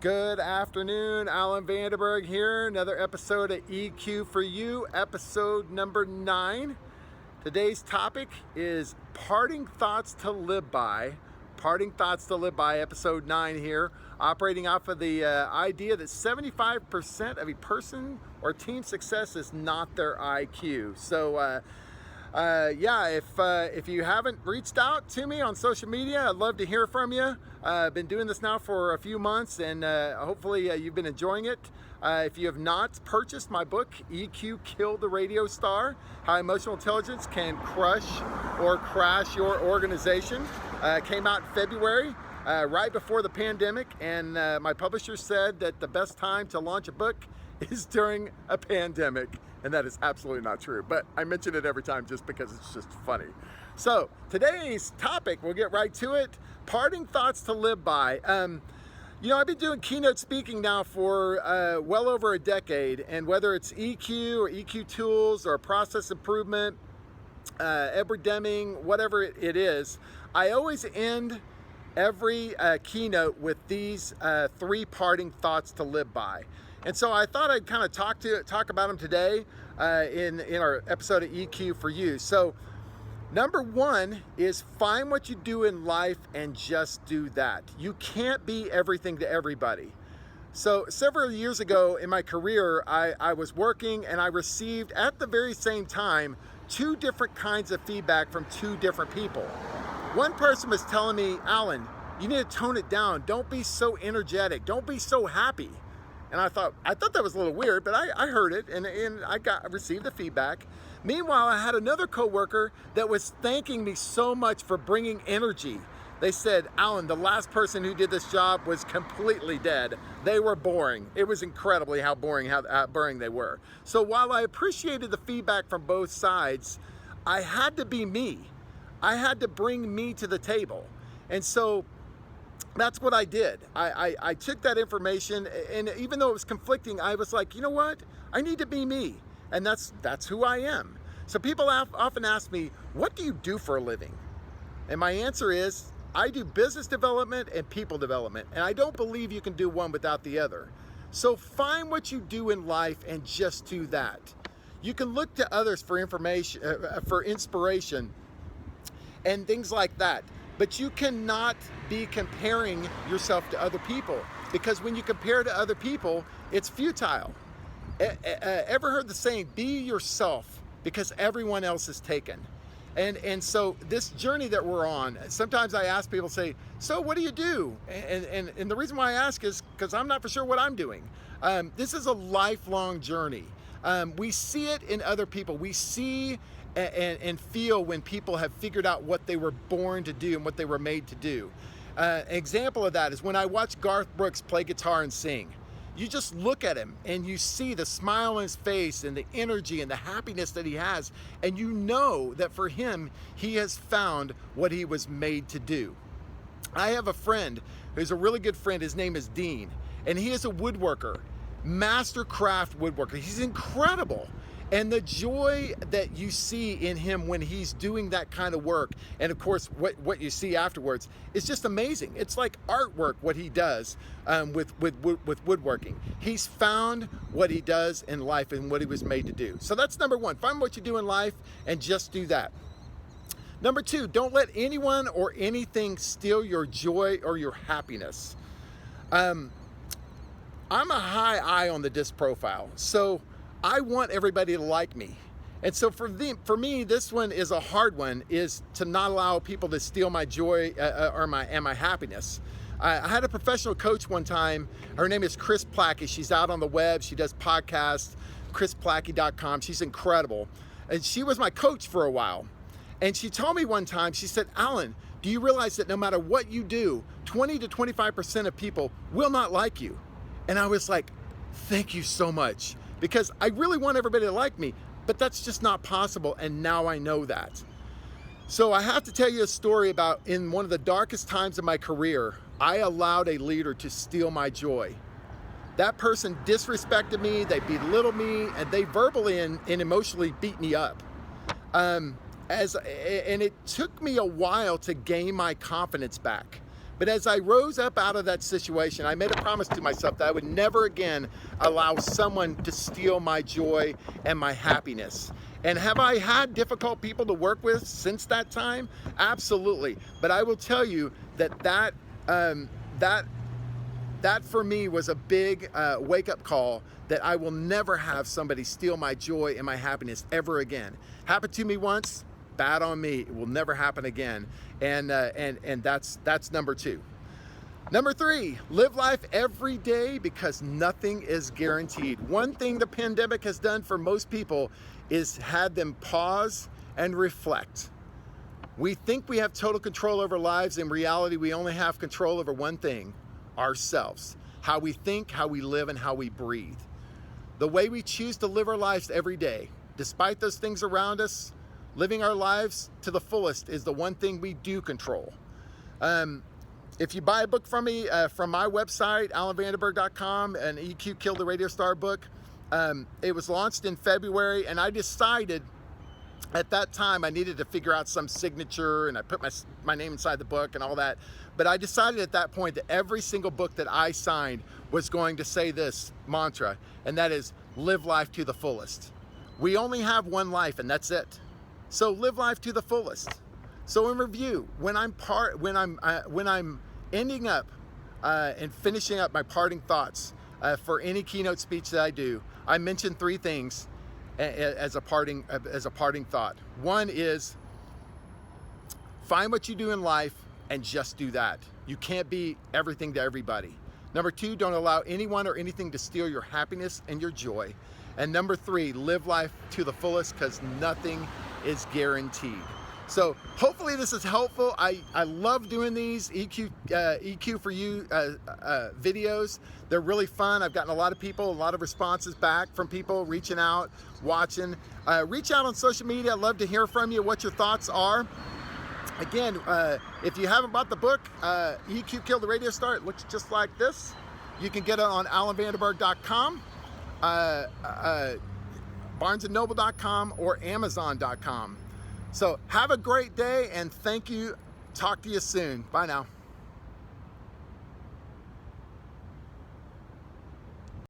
Good afternoon, Alan Vandenberg here. Another episode of EQ for You, episode number 9. Today's topic is parting thoughts to live by. Parting thoughts to live by, episode 9 here, operating off of the idea that 75% of a person or team success is not their IQ. So, if you haven't reached out to me on social media, I'd love to hear from you. I've been doing this now for a few months, and hopefully you've been enjoying it. If you have not purchased my book, EQ Kill the Radio Star, How Emotional Intelligence Can Crush or Crash Your Organization, came out in February, right before the pandemic, and my publisher said that the best time to launch a book is during a pandemic, and that is absolutely not true, but I mention it every time just because it's just funny. So today's topic, we'll get right to it, parting thoughts to live by. I've been doing keynote speaking now for well over a decade, and whether it's EQ or EQ tools or process improvement, Edward Deming, whatever it is, I always end every keynote with these 3 parting thoughts to live by. And so I thought I'd kind of talk about them today in our episode of EQ for You. So number 1 is find what you do in life and just do that. You can't be everything to everybody. So several years ago in my career, I was working and I received at the very same time 2 different kinds of feedback from 2 different people. One person was telling me, Alan, you need to tone it down. Don't be so energetic. Don't be so happy. And I thought that was a little weird, but I heard it and I received the feedback. Meanwhile, I had another coworker that was thanking me so much for bringing energy. They said, Alan, the last person who did this job was completely dead. They were boring. It was incredibly how boring they were. So while I appreciated the feedback from both sides, I had to be me. I had to bring me to the table. And so that's what I did. I took that information, and even though it was conflicting, I was like, you know what? I need to be me. And that's who I am. So people often ask me, what do you do for a living? And my answer is, I do business development and people development. And I don't believe you can do one without the other. So find what you do in life and just do that. You can look to others for information, for inspiration and things like that. But you cannot be comparing yourself to other people, because when you compare to other people, it's futile. Ever heard the saying, be yourself, because everyone else is taken? And so this journey that we're on, sometimes I ask people, say, so what do you do? And the reason why I ask is because I'm not for sure what I'm doing. This is a lifelong journey. We see it in other people. We see and feel when people have figured out what they were born to do and what they were made to do. An example of that is when I watch Garth Brooks play guitar and sing. You just look at him and you see the smile on his face and the energy and the happiness that he has, and you know that for him, he has found what he was made to do. I have a friend who's a really good friend. His name is Dean, and he is a woodworker, master craft woodworker. He's incredible. And the joy that you see in him when he's doing that kind of work, and of course what you see afterwards, is just amazing. It's like artwork what he does with woodworking. He's found what he does in life and what he was made to do. So that's number 1. Find what you do in life and just do that. Number 2, don't let anyone or anything steal your joy or your happiness. I'm a high I on the DISC profile, so I want everybody to like me. And so for me, this one is a hard one, is to not allow people to steal my joy or my happiness. I had a professional coach one time. Her name is Chris Plackey. She's out on the web. She does podcasts, chrisplackey.com. She's incredible. And she was my coach for a while. And she told me one time, she said, Alan, do you realize that no matter what you do, 20 to 25% of people will not like you? And I was like, thank you so much. Because I really want everybody to like me, but that's just not possible, and now I know that. So I have to tell you a story about in one of the darkest times of my career, I allowed a leader to steal my joy. That person disrespected me, they belittled me, and they verbally and emotionally beat me up. And it took me a while to gain my confidence back. But as I rose up out of that situation, I made a promise to myself that I would never again allow someone to steal my joy and my happiness. And have I had difficult people to work with since that time? Absolutely. But I will tell you that for me was a big wake-up call that I will never have somebody steal my joy and my happiness ever again. Happened to me once, bad on me. It will never happen again. And that's number 2. Number 3, live life every day because nothing is guaranteed. One thing the pandemic has done for most people is had them pause and reflect. We think we have total control over lives. In reality, we only have control over one thing: ourselves. How we think, how we live, and how we breathe. The way we choose to live our lives every day, despite those things around us, living our lives to the fullest is the one thing we do control. If you buy a book from me, from my website, alanvandenberg.com, an EQ Killed the Radio Star book, it was launched in February, and I decided at that time I needed to figure out some signature, and I put my name inside the book and all that. But I decided at that point that every single book that I signed was going to say this mantra, and that is, live life to the fullest. We only have one life, and that's it. So live life to the fullest. So in review, when I'm ending up and finishing up my parting thoughts for any keynote speech that I do, I mention 3 things as a parting thought. One is, find what you do in life and just do that. You can't be everything to everybody. Number 2, don't allow anyone or anything to steal your happiness and your joy. And number 3, live life to the fullest because nothing is guaranteed. So hopefully this is helpful. I love doing these EQ for You videos. They're really fun. I've gotten a lot of responses back from people reaching out, watching. Reach out on social media. I'd love to hear from you what your thoughts are. Again, if you haven't bought the book, EQ Killed the Radio Star, it looks just like this. You can get it on alanvandenberg.com, barnesandnoble.com, or amazon.com. So have a great day, and thank you. Talk to you soon. Bye now.